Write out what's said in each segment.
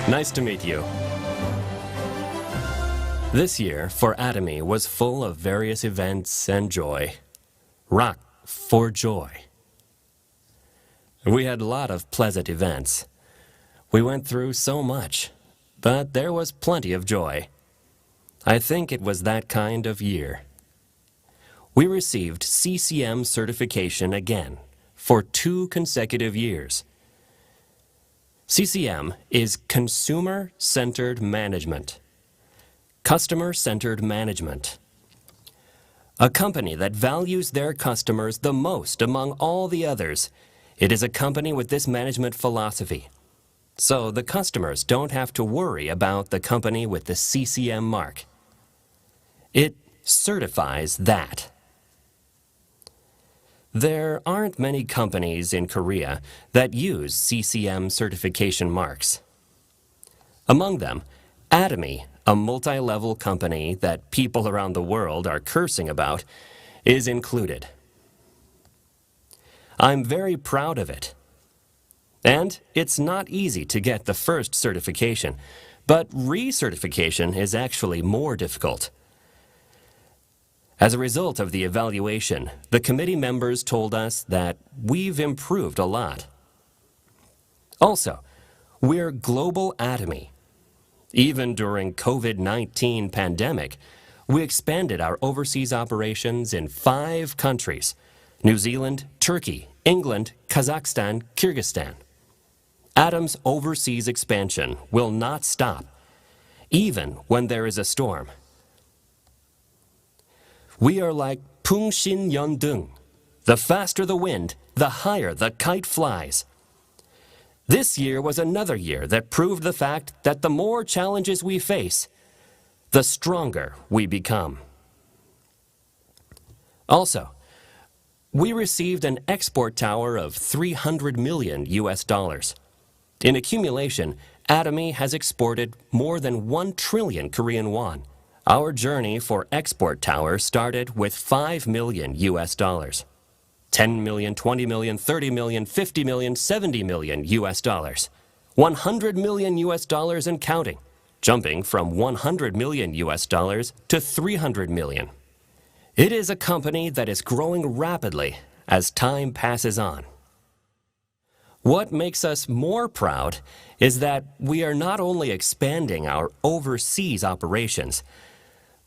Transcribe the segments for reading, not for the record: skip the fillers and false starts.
Nice to meet you. This year for ATOMY was full of various events and joy. Rock for joy. We had a lot of pleasant events. We went through so much, but there was plenty of joy. I think it was that kind of year. We received CCM certification again for 2 consecutive years. CCM is Consumer-Centered Management. Customer-Centered Management. A company that values their customers the most among all the others. It is a company with this management philosophy. So the customers don't have to worry about the company with the CCM mark. It certifies that. There aren't many companies in Korea that use CCM certification marks. Among them, ATOMY, a multi-level company that people around the world are cursing about, is included. I'm very proud of it. And it's not easy to get the first certification, but recertification is actually more difficult. As a result of the evaluation, the committee members told us that we've improved a lot. Also, we're Global ATOMY. Even during COVID-19 pandemic, we expanded our overseas operations in 5 countries: New Zealand, Turkey, England, Kazakhstan, Kyrgyzstan. ATOM's overseas expansion will not stop, even when there is a storm. We are like Pungshin Yeondung. The faster the wind, the higher the kite flies. This year was another year that proved the fact that the more challenges we face, the stronger we become. Also, we received an export tower of $300 million. In accumulation, ATOMY has exported more than 1 trillion Korean won. Our journey for export tower started with $5 million. 10 million, 20 million, 30 million, 50 million, 70 million $100 million and counting, jumping from $100 million to $300 million. It is a company that is growing rapidly as time passes on. What makes us more proud is that we are not only expanding our overseas operations,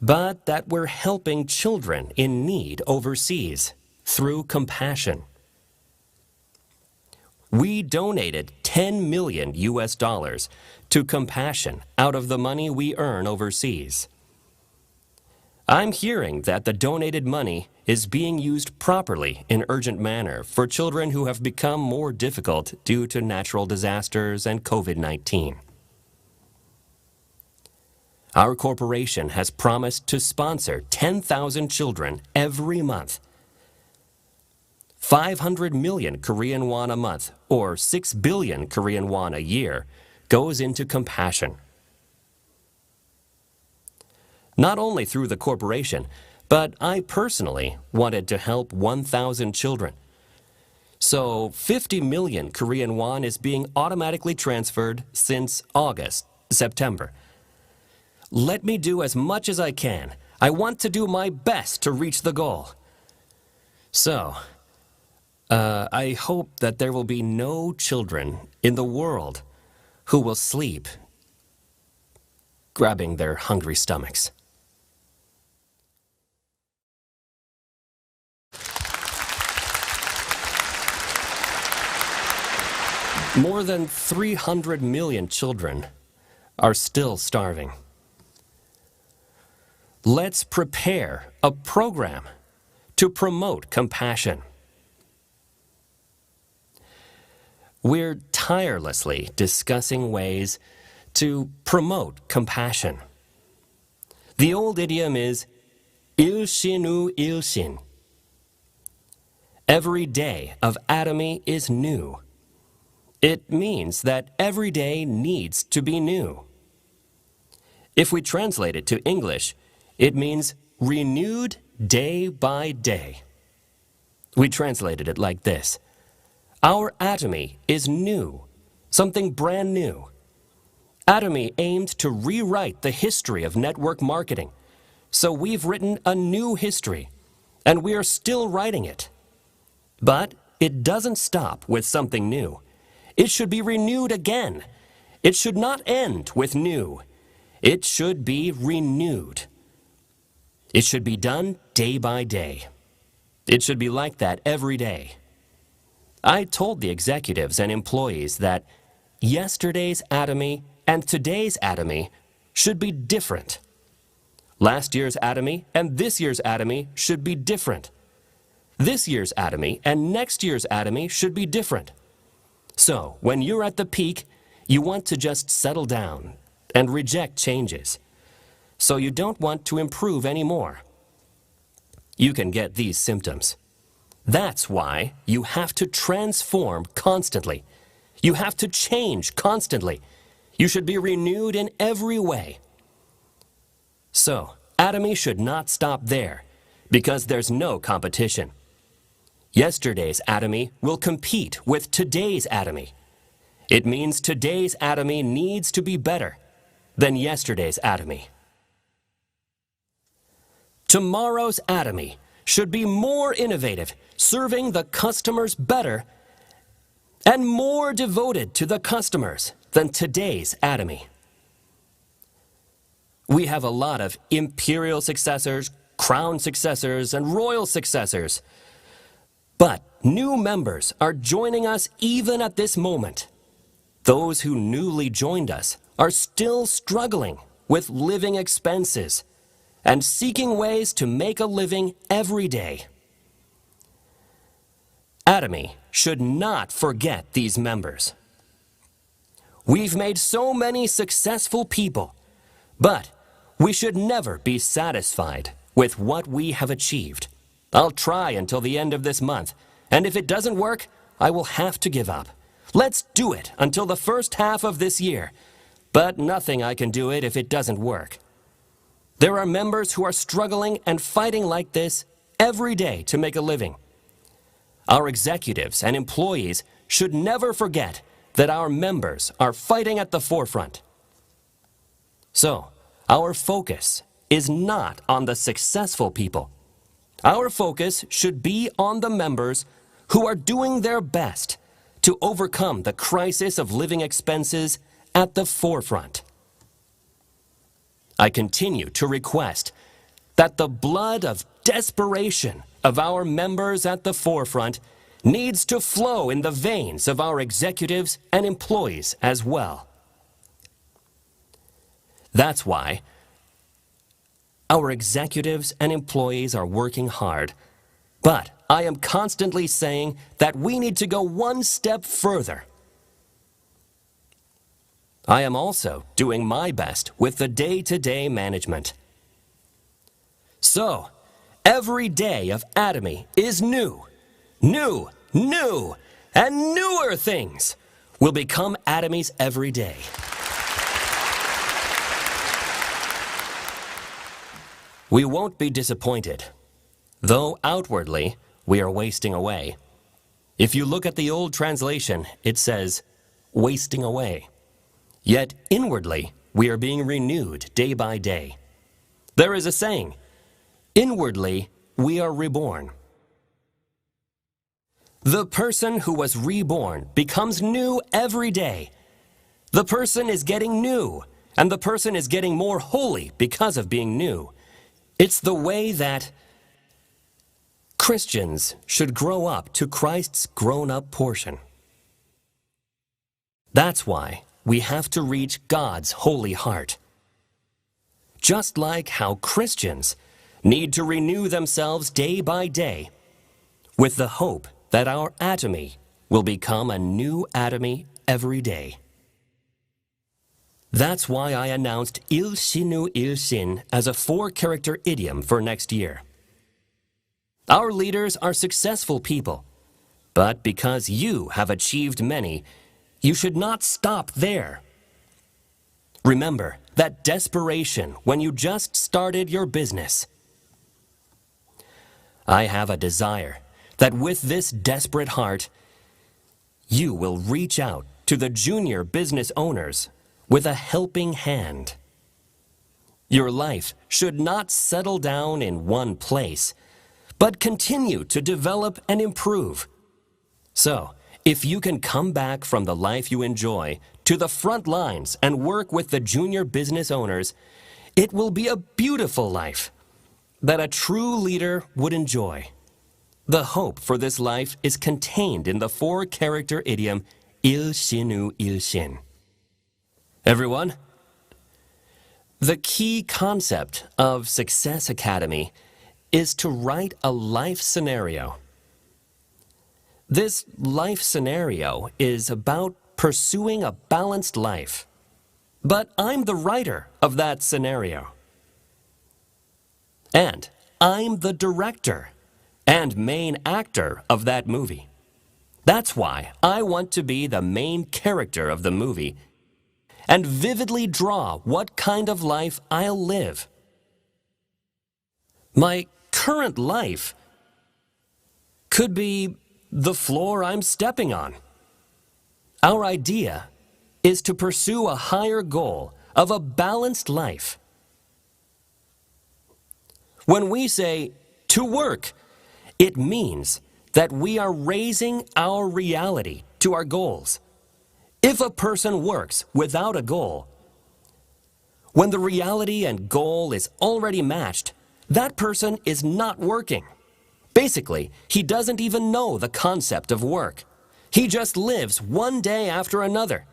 but that we're helping children in need overseas through compassion. We donated $10 million to compassion out of the money we earn overseas. I'm hearing that the donated money is being used properly in urgent manner for children who have become more difficult due to natural disasters and COVID-19. Our corporation has promised to sponsor 10,000 children every month. 500 million Korean won a month, or 6 billion Korean won a year, goes into compassion. Not only through the corporation, but I personally wanted to help 1,000 children. So 50 million Korean won is being automatically transferred since September. Let me do as much as I can. I want to do my best to reach the goal. So, I hope that there will be no children in the world who will sleep grabbing their hungry stomachs. More than 300 million children are still starving. Let's prepare a program to promote compassion. We're tirelessly discussing ways to promote compassion. The old idiom is 일신우 일신. Every day of ATOMY is new. It means that every day needs to be new. If we translate it to English, it means renewed day by day. We translated it like this: our ATOMY is new. something brand new. ATOMY aimed to rewrite the history of network marketing, so we've written a new history, and we are still writing it. But it doesn't stop with something new. It should be renewed again. It should not end with new. It should be renewed. It should be done day by day. It should be like that every day. I told the executives and employees that yesterday's ATOMY and today's ATOMY should be different. Last year's ATOMY and this year's ATOMY should be different. This year's ATOMY and next year's ATOMY should be different. So, when you're at the peak, you want to just settle down and reject changes. So you don't want to improve anymore. You can get these symptoms. That's why you have to transform constantly. You have to change constantly. You should be renewed in every way. So, ATOMY should not stop there, because there's no competition. Yesterday's ATOMY will compete with today's ATOMY. It means today's ATOMY needs to be better than yesterday's ATOMY. Tomorrow's ATOMY should be more innovative, serving the customers better, and more devoted to the customers than today's ATOMY. We have a lot of imperial successors, crown successors, and royal successors. But new members are joining us even at this moment. Those who newly joined us are still struggling with living expenses and seeking ways to make a living every day. ATOMY should not forget these members. We've made so many successful people, but we should never be satisfied with what we have achieved. I'll try until the end of this month, and if it doesn't work, I will have to give up. Let's do it until the first half of this year, but nothing I can do it if it doesn't work. There are members who are struggling and fighting like this every day to make a living. Our executives and employees should never forget that our members are fighting at the forefront. So, our focus is not on the successful people. Our focus should be on the members who are doing their best to overcome the crisis of living expenses at the forefront. I continue to request that the blood of desperation of our members at the forefront needs to flow in the veins of our executives and employees as well. That's why our executives and employees are working hard, but I am constantly saying that we need to go one step further. I am also doing my best with the day-to-day management. So, every day of ATOMY is new, and newer things will become ATOMY's every day. We won't be disappointed, though outwardly we are wasting away. If you look at the old translation, it says, wasting away. Yet inwardly, we are being renewed day by day. There is a saying, inwardly, we are reborn. The person who was reborn becomes new every day. The person is getting new, and the person is getting more holy because of being new. It's the way that Christians should grow up to Christ's grown-up portion. That's why we have to reach God's holy heart. Just like how Christians need to renew themselves day by day, with the hope that our ATOMY will become a new ATOMY every day. That's why I announced 일신우 일신 as a 4-character idiom for next year. Our leaders are successful people, but because you have achieved many, you should not stop there. Remember that desperation when you just started your business. I have a desire that with this desperate heart, you will reach out to the junior business owners with a helping hand. Your life should not settle down in one place, but continue to develop and improve. So, if you can come back from the life you enjoy to the front lines and work with the junior business owners, it will be a beautiful life that a true leader would enjoy. The hope for this life is contained in the 4-character idiom 일신우 일신. Everyone, the key concept of Success Academy is to write a life scenario. This life scenario is about pursuing a balanced life. But I'm the writer of that scenario. And I'm the director and main actor of that movie. That's why I want to be the main character of the movie and vividly draw what kind of life I'll live. My current life could be the floor I'm stepping on. Our idea is to pursue a higher goal of a balanced life. When we say to work, it means that we are raising our reality to our goals. If a person works without a goal, when the reality and goal is already matched, that person is not working. Basically, he doesn't even know the concept of work. He just lives one day after another.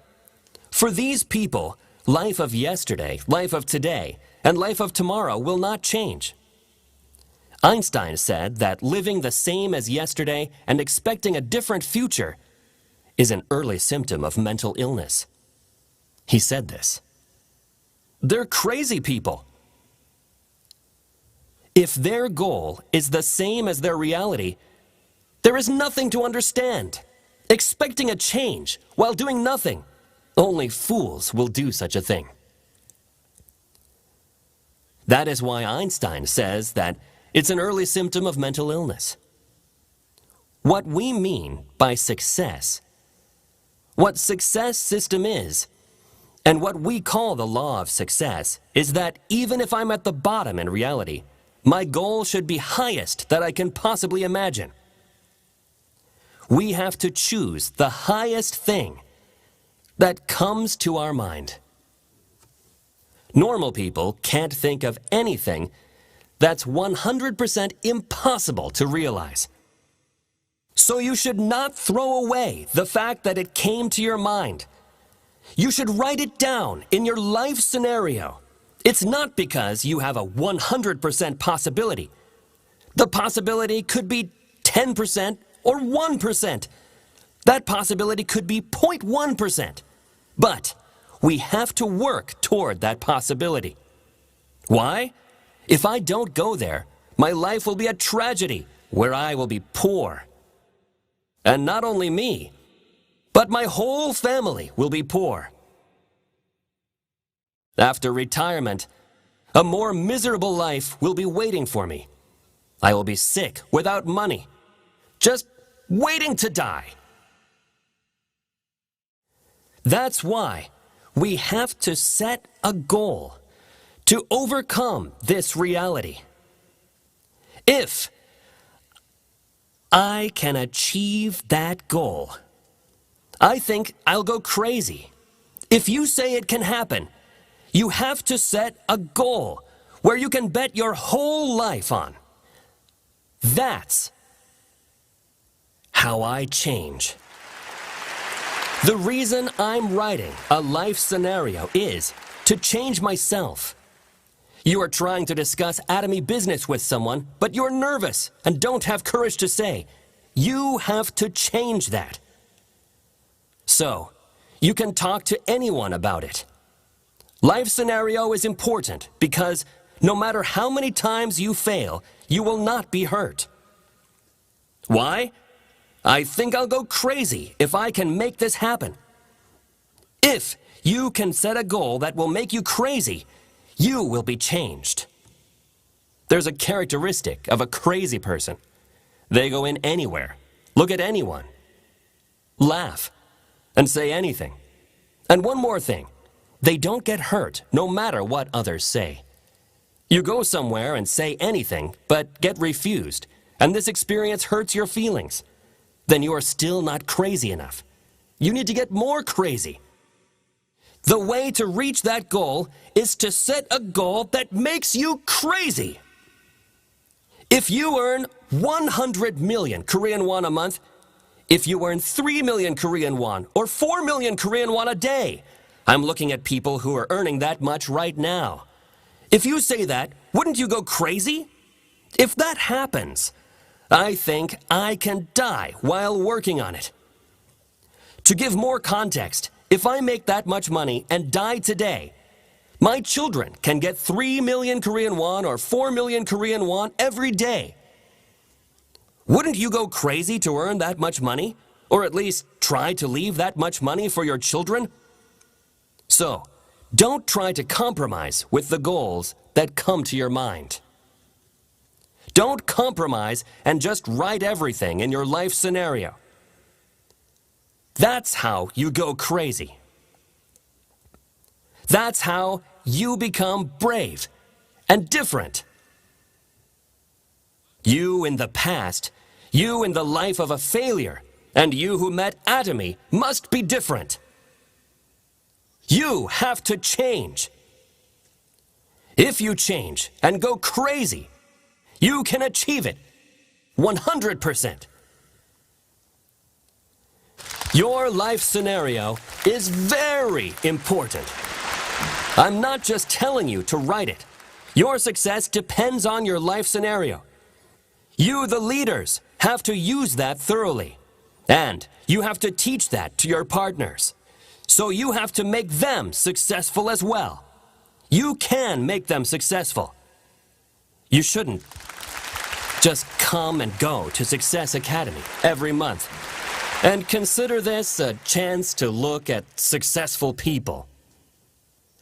For these people, life of yesterday, life of today, and life of tomorrow will not change. Einstein said that living the same as yesterday and expecting a different future is an early symptom of mental illness. He said this. They're crazy people. If their goal is the same as their reality, there is nothing to understand. Expecting a change while doing nothing, only fools will do such a thing. That is why Einstein says that it's an early symptom of mental illness. What we mean by success, what success system is, and what we call the law of success is that even if I'm at the bottom in reality, my goal should be highest that I can possibly imagine. We have to choose the highest thing that comes to our mind. Normal people can't think of anything that's 100% impossible to realize. So you should not throw away the fact that it came to your mind. You should write it down in your life scenario. It's not because you have a 100% possibility. The possibility could be 10% or 1%. That possibility could be 0.1%. But we have to work toward that possibility. Why? If I don't go there, my life will be a tragedy where I will be poor. And not only me, but my whole family will be poor. After retirement, a more miserable life will be waiting for me. I will be sick without money, just waiting to die. That's why we have to set a goal to overcome this reality. If I can achieve that goal, I think I'll go crazy. If you say it can happen, you have to set a goal where you can bet your whole life on. That's how I change. The reason I'm writing a life scenario is to change myself. You are trying to discuss ATOMY business with someone, but you're nervous and don't have courage to say. You have to change that. So, you can talk to anyone about it. Life scenario is important because no matter how many times you fail, you will not be hurt. Why? I think I'll go crazy if I can make this happen. If you can set a goal that will make you crazy, you will be changed. There's a characteristic of a crazy person. They go in anywhere, look at anyone, laugh, and say anything. And one more thing, they don't get hurt no matter what others say. You go somewhere and say anything, but get refused, and this experience hurts your feelings. Then you are still not crazy enough. You need to get more crazy. The way to reach that goal is to set a goal that makes you crazy. If you earn 100 million Korean won a month, if you earn 3 million Korean won or 4 million Korean won a day, I'm looking at people who are earning that much right now. If you say that, wouldn't you go crazy? If that happens, I think I can die while working on it. To give more context, if I make that much money and die today, my children can get 3 million Korean won or 4 million Korean won every day. Wouldn't you go crazy to earn that much money? Or at least try to leave that much money for your children? So, don't try to compromise with the goals that come to your mind. Don't compromise and just write everything in your life scenario. That's how you go crazy. That's how you become brave and different. You in the past, you in the life of a failure, and you who met ATOMY must be different. You have to change. If you change and go crazy, you can achieve it 100%. Your life scenario is very important. I'm not just telling you to write it. Your success depends on your life scenario. You, the leaders, have to use that thoroughly. And you have to teach that to your partners. So you have to make them successful as well. You can make them successful. You shouldn't just come and go to Success Academy every month and consider this a chance to look at successful people.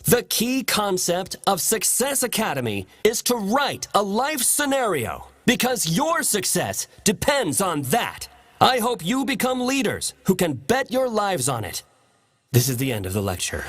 The key concept of Success Academy is to write a life scenario because your success depends on that. I hope you become leaders who can bet your lives on it. This is the end of the lecture.